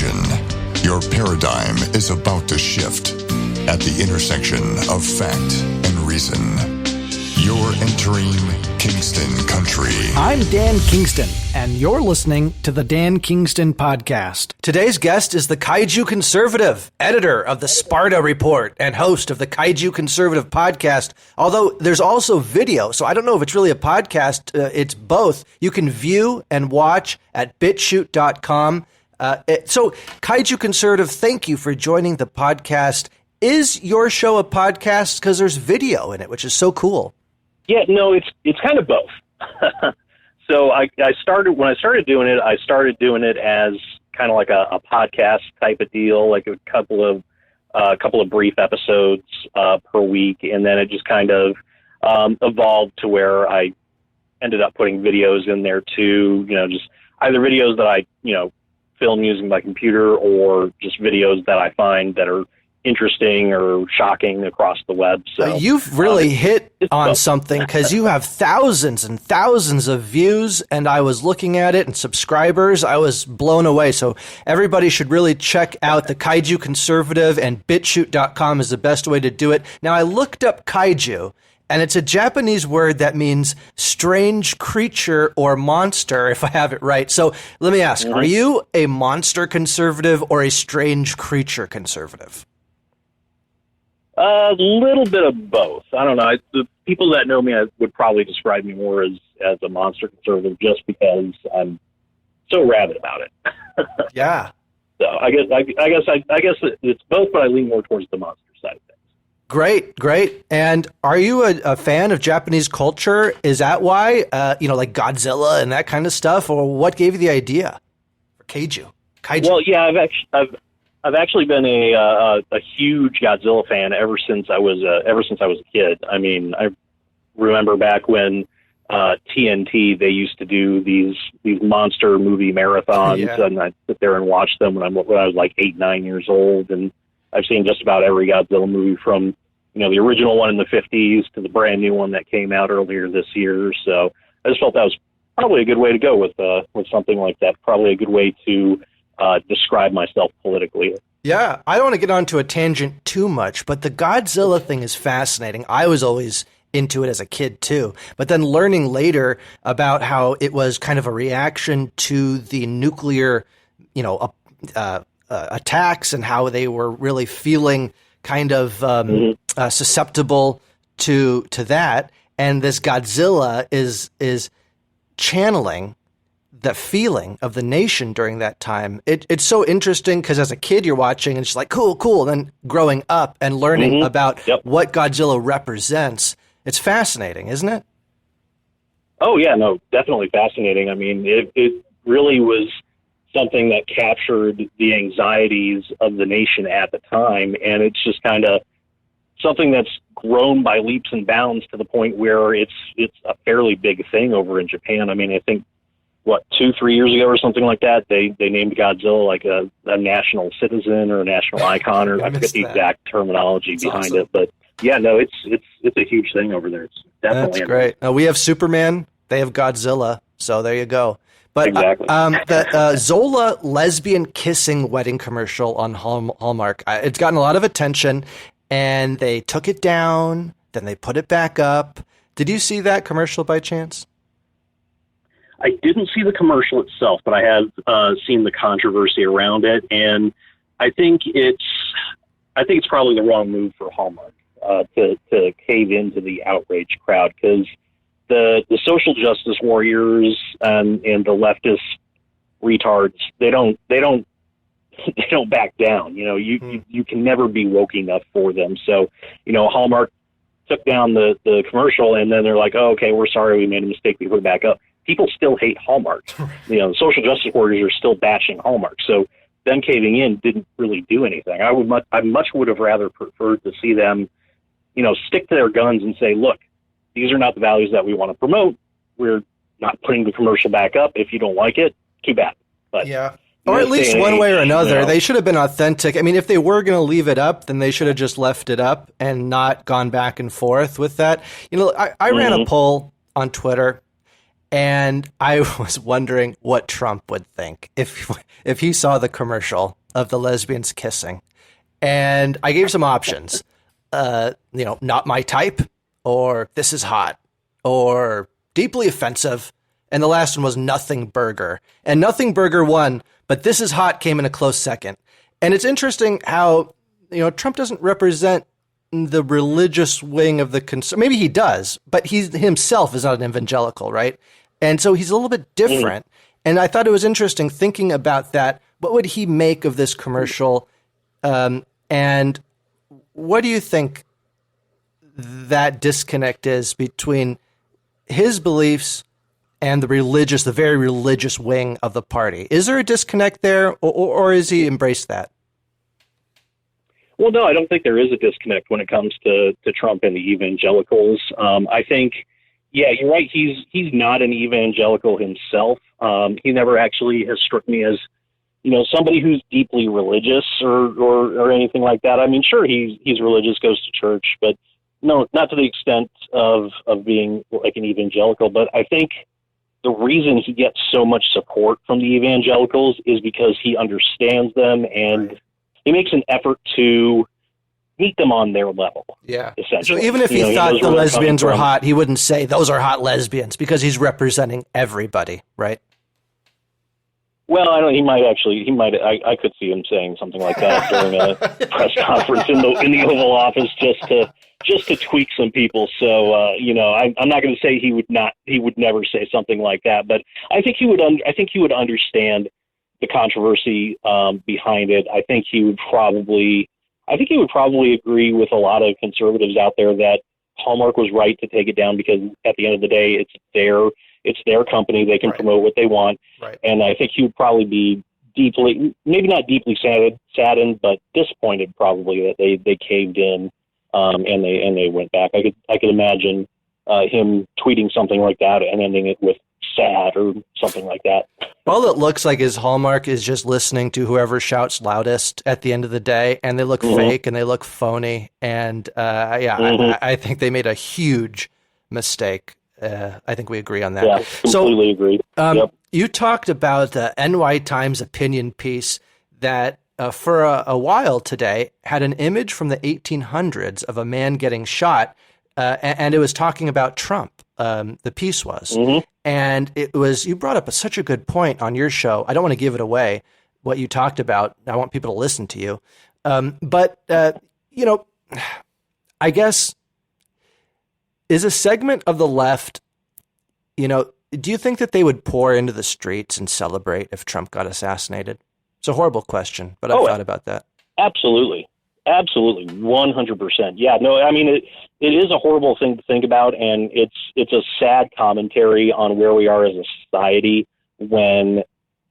Attention, your paradigm is about to shift at the intersection of fact and reason. You're entering Kingston Country. I'm Dan Kingston, and you're listening to the Dan Kingston Podcast. Today's guest is the Kaiju Conservative, editor of the Sparta Report, and host of the Kaiju Conservative Podcast. Although there's also video, so I don't know if it's really a podcast. It's both. You can view and watch at bitshoot.com. So, Kaiju Conservative, thank you for joining the podcast. Is your show a podcast? Because there's video in it, which is so cool. Yeah, no, it's kind of both. So when I started doing it as kind of like a podcast type of deal, like a couple of brief episodes per week, and then it just kind of evolved to where I ended up putting videos in there too. You know, just either videos that I film using my computer, or just videos that I find that are interesting or shocking across the web. So you've really hit on something, because you have thousands and thousands of views, and I was looking at it, and subscribers. I was blown away. So everybody should really check out the Kaiju Conservative, and bitshoot.com is the best way to do it. Now, I looked up kaiju, and it's a Japanese word that means strange creature or monster, if I have it right. So let me ask, are you a monster conservative or a strange creature conservative? A little bit of both. I don't know. The people that know me would probably describe me more as a monster conservative, just because I'm so rabid about it. Yeah. So I guess it's both, but I lean more towards the monster side of things. Great. And are you a fan of Japanese culture? Is that why, like Godzilla and that kind of stuff, or what gave you the idea for Kaiju? Well, yeah, I've actually been a huge Godzilla fan ever since I was a kid. I mean, I remember back when TNT, they used to do these monster movie marathons, and I'd sit there and watch them when I was like 8, 9 years old. And I've seen just about every Godzilla movie, from the original one in the 50s to the brand new one that came out earlier this year. So I just felt that was probably a good way to go with something like that. Probably a good way to describe myself politically. Yeah, I don't want to get onto a tangent too much, but the Godzilla thing is fascinating. I was always into it as a kid too, but then learning later about how it was kind of a reaction to the nuclear, attacks, and how they were really feeling kind of susceptible to that, and this Godzilla is channeling the feeling of the nation during that time. It's so interesting, because as a kid you're watching and it's like cool, and then growing up and learning about what Godzilla represents, it's fascinating, isn't it? Oh yeah, no, definitely fascinating. I mean, it really was something that captured the anxieties of the nation at the time, and it's just kind of something that's grown by leaps and bounds to the point where it's a fairly big thing over in Japan. I mean, I think 2-3 years ago or something like that, they named Godzilla like a national citizen or a national icon, or I forget the exact terminology behind it. But yeah, no, it's a huge thing over there. It's definitely That's great. We have Superman, they have Godzilla, so there you go. But exactly. The Zola lesbian kissing wedding commercial on Hallmark, it's gotten a lot of attention, and they took it down, then they put it back up. Did you see that commercial by chance? I didn't see the commercial itself, but I have seen the controversy around it, and I think it's probably the wrong move for Hallmark to cave into the outrage crowd, because the social justice warriors and the leftist retards, they don't back down. You can never be woke enough for them. So Hallmark took down the commercial, and then they're like, oh, okay, we're sorry, we made a mistake, we put it back up. People still hate Hallmark. The social justice warriors are still bashing Hallmark. So them caving in didn't really do anything. I much would have rather preferred to see them, stick to their guns and say, look, these are not the values that we want to promote. We're not putting the commercial back up. If you don't like it, too bad. But yeah. Or at least one way or another, they should have been authentic. I mean, if they were going to leave it up, then they should have just left it up and not gone back and forth with that. I ran a poll on Twitter, And I was wondering what Trump would think if he saw the commercial of the lesbians kissing. And I gave some options, not my type, or this is hot, or deeply offensive. And the last one was Nothing Burger. And Nothing Burger won, but This Is Hot came in a close second. And it's interesting how, Trump doesn't represent the religious wing of the maybe he does, but he himself is not an evangelical, right? And so he's a little bit different. And I thought it was interesting thinking about that. What would he make of this commercial? And what do you think that disconnect is between his beliefs and the very religious wing of the party? Is there a disconnect there, or is he embraced that? Well, no, I don't think there is a disconnect when it comes to Trump and the evangelicals. I think, yeah, you're right. He's not an evangelical himself. He never actually has struck me as, somebody who's deeply religious or anything like that. I mean, sure, he's religious, goes to church, but no, not to the extent of being like an evangelical. But I think the reason he gets so much support from the evangelicals is because he understands them and he makes an effort to meet them on their level. Yeah. Essentially. So even if he thought the lesbians were hot, he wouldn't say those are hot lesbians because he's representing everybody, right? Well, I don't. He might. I could see him saying something like that during a press conference in the Oval Office, just to tweak some people. So, I'm not going to say he would never say something like that, but I think he would. I think he would understand the controversy behind it. I think he would probably agree with a lot of conservatives out there that Hallmark was right to take it down because at the end of the day, it's their company. They can promote what they want. Right. And I think he would probably be maybe not deeply saddened, but disappointed probably that they caved in and they went back. I could imagine him tweeting something like that and ending it with sad or something like that. All it looks like is Hallmark is just listening to whoever shouts loudest at the end of the day, and they look fake and they look phony. And I think they made a huge mistake. I think we agree on that. Yeah, completely agreed. You talked about the NY Times opinion piece that for a while today had an image from the 1800s of a man getting shot, and it was talking about Trump. The piece was. And it was, you brought up such a good point on your show. I don't want to give it away, what you talked about. I want people to listen to you. But I guess, is a segment of the left, do you think that they would pour into the streets and celebrate if Trump got assassinated? It's a horrible question, but I've thought about that. Absolutely. 100%. Yeah, no, I mean, it is a horrible thing to think about, and it's a sad commentary on where we are as a society when,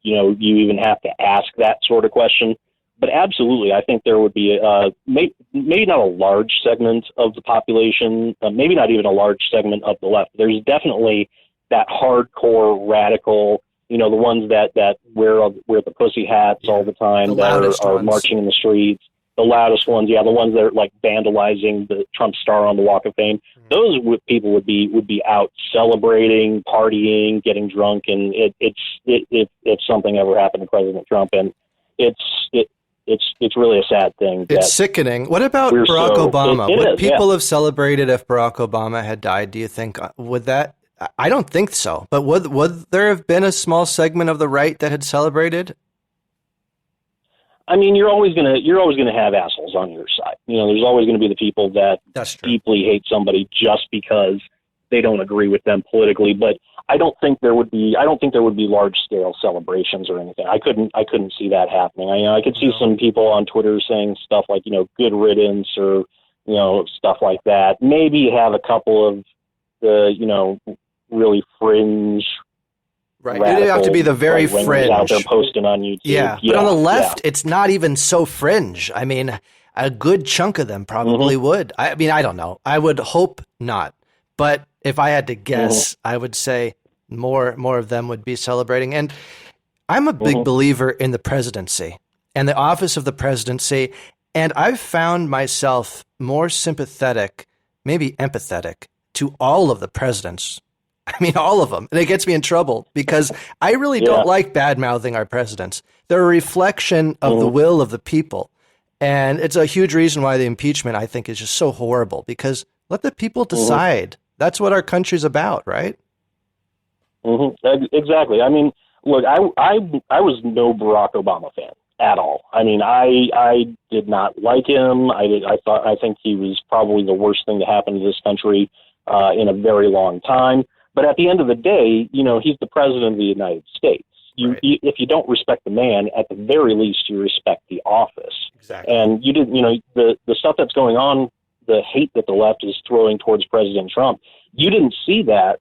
you even have to ask that sort of question. But absolutely, I think there would be maybe not a large segment of the population, maybe not even a large segment of the left. There's definitely that hardcore radical, the ones that wear the pussy hats all the time, that are marching in the streets. The loudest ones, the ones that are like vandalizing the Trump star on the Walk of Fame. Those people would be out celebrating, partying, getting drunk, and if something ever happened to President Trump, and it's really a sad thing. It's sickening. What about Barack Obama? Would people have celebrated if Barack Obama had died? Do you think would that? I don't think so. But would there have been a small segment of the right that had celebrated? I mean, you're always gonna have assholes on your side. There's always going to be the people that deeply hate somebody just because they don't agree with them politically. But I don't think there would be large scale celebrations or anything. I couldn't see that happening. I could see some people on Twitter saying stuff like, good riddance or, stuff like that. Maybe have a couple of the, really fringe. Right. It'd have to be the very fringe out there posting on YouTube. Yeah. But on the left, it's not even so fringe. I mean, a good chunk of them probably would. I mean, I don't know. I would hope not. But if I had to guess, I would say more of them would be celebrating. And I'm a big believer in the presidency and the office of the presidency. And I've found myself more sympathetic, maybe empathetic, to all of the presidents I mean, all of them. And it gets me in trouble because I really don't like bad-mouthing our presidents. They're a reflection of the will of the people. And it's a huge reason why the impeachment, I think, is just so horrible, because let the people decide. That's what our country's about, right? Exactly. I mean, look, I was no Barack Obama fan at all. I mean, I did not like him. I think he was probably the worst thing to happen to this country in a very long time. But at the end of the day, you know, he's the president of the United States. If you don't respect the man, at the very least, you respect the office. Exactly. And you didn't, you know, the stuff that's going on, the hate that the left is throwing towards President Trump, you didn't see that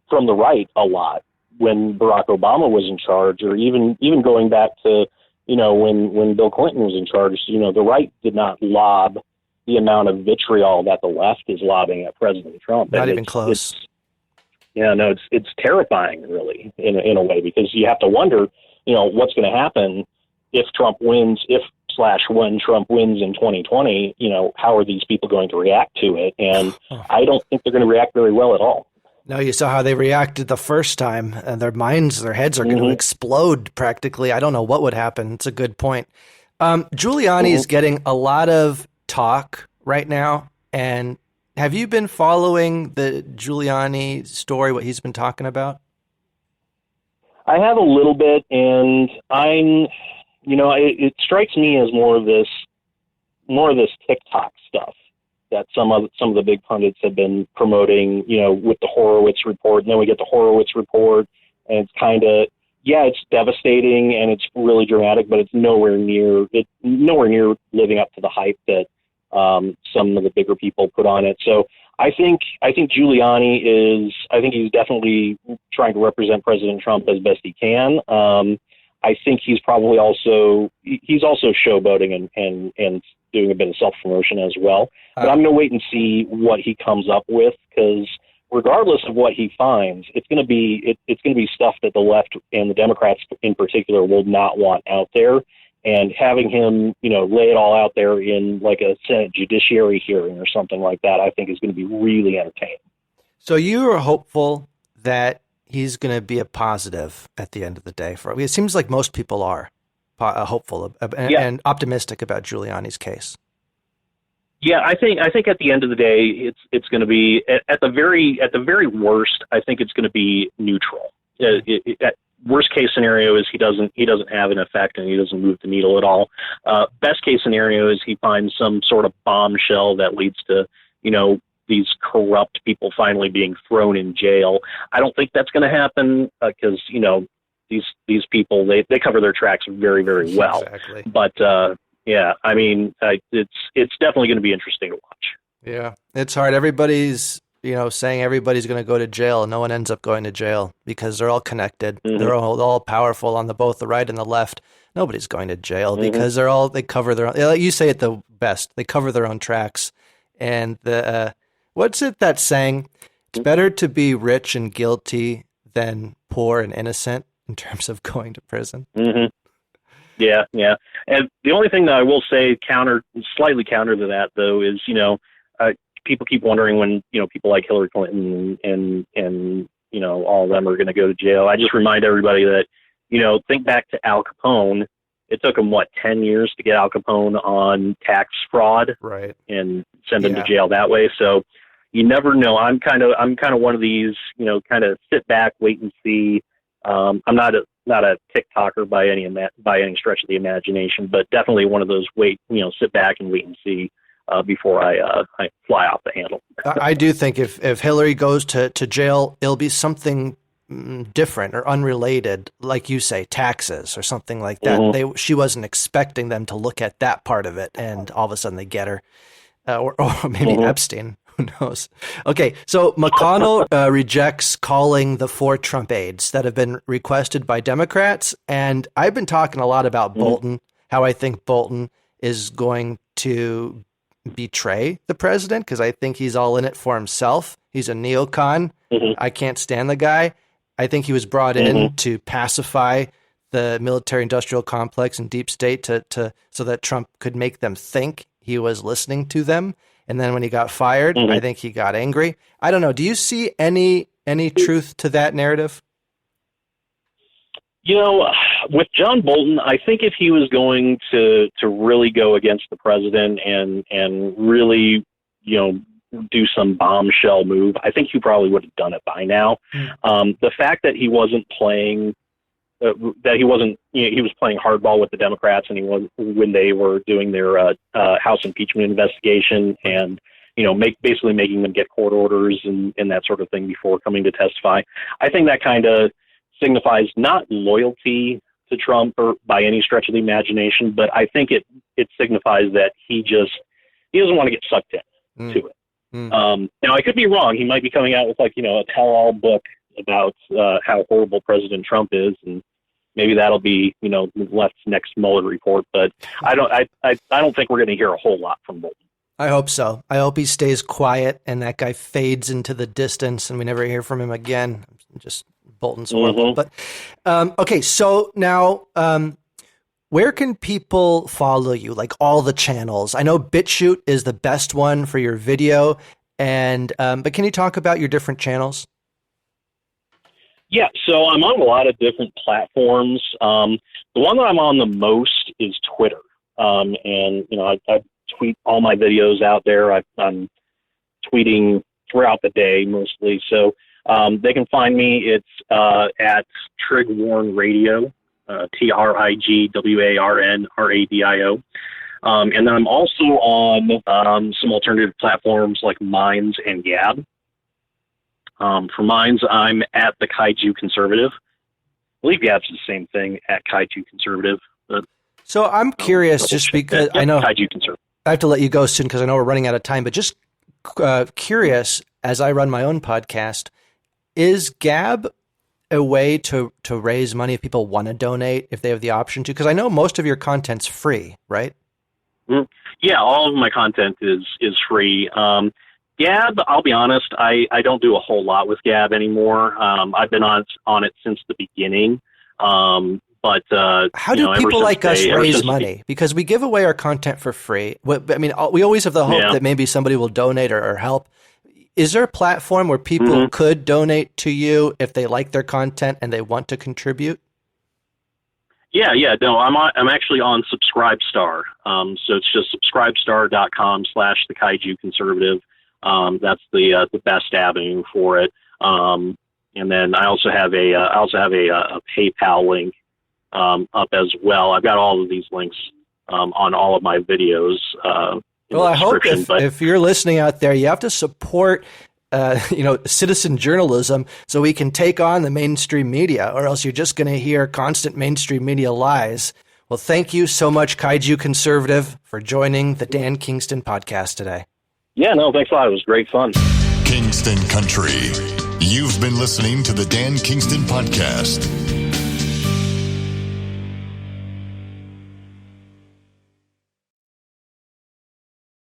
from the right a lot when Barack Obama was in charge, or even going back to, you know, when Bill Clinton was in charge. You know, the right did not lob the amount of vitriol that the left is lobbing at President Trump. Not even close. It's terrifying, really, in a way, because you have to wonder, you know, what's going to happen if Trump wins, when Trump wins in 2020. You know, how are these people going to react to it? And I don't think they're going to react very well at all. No, you saw how they reacted the first time, and their heads are going to explode practically. I don't know what would happen. It's a good point. Giuliani is getting a lot of talk right now, and have you been following the Giuliani story, what he's been talking about? I have a little bit, and it strikes me as more of this TikTok stuff that some of the big pundits have been promoting, you know, with the Horowitz report. And then we get the Horowitz report, and it's kind of, it's devastating and it's really dramatic, but it's nowhere near living up to the hype that some of the bigger people put on it. So I think Giuliani he's definitely trying to represent President Trump as best he can. I think he's probably also showboating and doing a bit of self-promotion as well. But I'm going to wait and see what he comes up with, because regardless of what he finds, it's going to be stuff that the left and the Democrats in particular will not want out there. And having him, you know, lay it all out there in like a Senate Judiciary hearing or something like that, I think is going to be really entertaining. So you are hopeful that he's going to be a positive at the end of the day. It seems like most people are hopeful and optimistic about Giuliani's case. Yeah, I think at the end of the day, it's going to be at the very worst. I think it's going to be neutral. Worst case scenario is he doesn't have an effect and he doesn't move the needle at all. Best case scenario is he finds some sort of bombshell that leads to, you know, these corrupt people finally being thrown in jail. I don't think that's going to happen because, you know, these people, they cover their tracks very, very well. Exactly. But I mean, it's definitely going to be interesting to watch. Yeah, it's hard. Everybody's, you know, saying everybody's going to go to jail, and no one ends up going to jail because they're all connected. They're all powerful on both the right and the left. Nobody's going to jail because they cover their own. Like you say it the best. They cover their own tracks. And what's it that saying? It's better to be rich and guilty than poor and innocent in terms of going to prison. Yeah. And the only thing that I will say slightly counter to that, though, is, you know, people keep wondering when, you know, people like Hillary Clinton and you know, all of them are going to go to jail. I just remind everybody that, you know, think back to Al Capone. It took him 10 years to get Al Capone on tax fraud, right, and send him to jail that way. So you never know. I'm kind of one of these, you know, kind of sit back, wait and see. I'm not a TikToker by any stretch of the imagination, but definitely one of those sit back and wait and see before I fly off the handle. I do think if Hillary goes to jail, it'll be something different or unrelated, like you say, taxes or something like that. She wasn't expecting them to look at that part of it, and all of a sudden they get her, or maybe Epstein. Who knows? Okay, so McConnell rejects calling the 4 Trump aides that have been requested by Democrats, and I've been talking a lot about Bolton, how I think Bolton is going to betray the president because I think he's all in it for himself. He's a neocon. I can't stand the guy. I think he was brought in to pacify the military-industrial complex and deep state so that Trump could make them think he was listening to them. And then when he got fired, I think he got angry. I don't know. Do you see any any truth to that narrative? You know, with John Bolton, I think if he was going to really go against the president and really, do some bombshell move, I think he probably would have done it by now. The fact that he wasn't playing, he was playing hardball with the Democrats, and he was when they were doing their House impeachment investigation, and basically making them get court orders and that sort of thing before coming to testify. I think that kind of signifies not loyalty to Trump or by any stretch of the imagination, but I think it signifies that he doesn't want to get sucked in to it. Now, I could be wrong. He might be coming out with a tell-all book about how horrible President Trump is, and maybe that'll be the left's next Mueller report. But I don't think we're going to hear a whole lot from Bolton. I hope so. I hope he stays quiet and that guy fades into the distance and we never hear from him again. Just Bolton's horrible. But okay, so now where can people follow you? Like all the channels. I know BitChute is the best one for your video, and but can you talk about your different channels? Yeah, so I'm on a lot of different platforms. The one that I'm on the most is Twitter, and I tweet all my videos out there. I'm tweeting throughout the day mostly, so they can find me. It's at Trigwarn Radio, TrigWarnRadio. And then I'm also on some alternative platforms like Minds and Gab. For Minds, I'm at the Kaiju Conservative. I believe Gab's the same thing, at Kaiju Conservative. But, so I'm curious, just because I know Kaiju Conservative. I have to let you go soon because I know we're running out of time, but just curious, as I run my own podcast, is Gab a way to raise money if people want to donate, if they have the option to? Because I know most of your content's free, right? Yeah, all of my content is free. Gab, I'll be honest, I don't do a whole lot with Gab anymore. I've been on it since the beginning. But how do people like us raise money? Because we give away our content for free. I mean, we always have the hope that maybe somebody will donate or help. Is there a platform where people could donate to you if they like their content and they want to contribute? Yeah. No, I'm actually on Subscribestar. So it's just subscribestar.com/the Kaiju Conservative. That's the best avenue for it. And then I also have a PayPal link up as well. I've got all of these links on all of my videos. Well, I hope if you're listening out there, you have to support, citizen journalism so we can take on the mainstream media, or else you're just going to hear constant mainstream media lies. Well, thank you so much, Kaiju Conservative, for joining the Dan Kingston podcast today. Yeah, no, thanks a lot. It was great fun. Kingston Country. You've been listening to the Dan Kingston podcast.